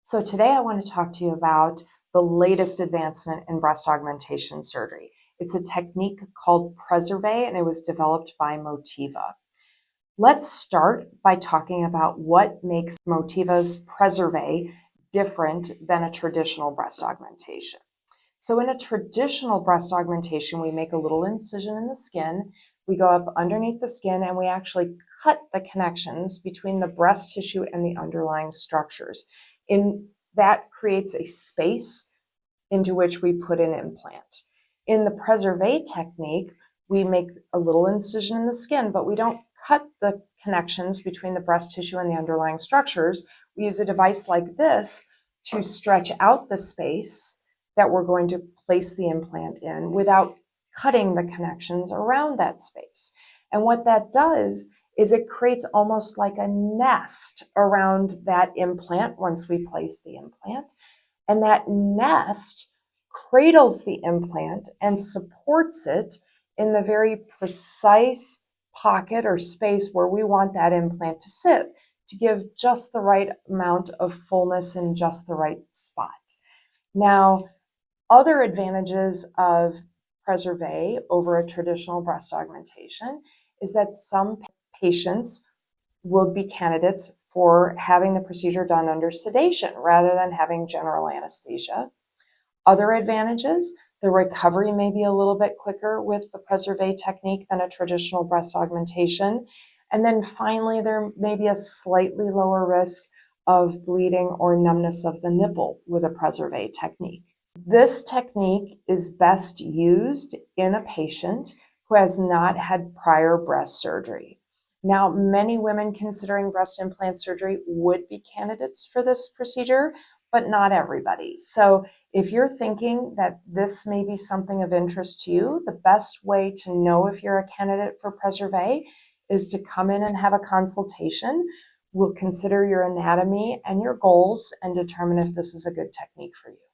So today I want to talk to you about the latest advancement in breast augmentation surgery. It's a technique called Preserve, and it was developed by Motiva. Let's start by talking about what makes Motiva's Preserve different than a traditional breast augmentation. So in a traditional breast augmentation, we make a little incision in the skin, we go up underneath the skin, and we actually cut the connections between the breast tissue and the underlying structures. That creates a space into which we put an implant. In the Preserve technique, we make a little incision in the skin, but we don't cut the connections between the breast tissue and the underlying structures. We use a device like this to stretch out the space that we're going to place the implant in without cutting the connections around that space. And what that does is it creates almost like a nest around that implant once we place the implant. And that nest cradles the implant and supports it in the very precise pocket or space where we want that implant to sit to give just the right amount of fullness in just the right spot. Now, other advantages of Preserve over a traditional breast augmentation is that some patients will be candidates for having the procedure done under sedation rather than having general anesthesia. Other advantages, the recovery may be a little bit quicker with the Preserve technique than a traditional breast augmentation. And then finally, there may be a slightly lower risk of bleeding or numbness of the nipple with a Preserve technique. This technique is best used in a patient who has not had prior breast surgery. Now, many women considering breast implant surgery would be candidates for this procedure, but not everybody. So if you're thinking that this may be something of interest to you, the best way to know if you're a candidate for Preserve is to come in and have a consultation. We'll consider your anatomy and your goals and determine if this is a good technique for you.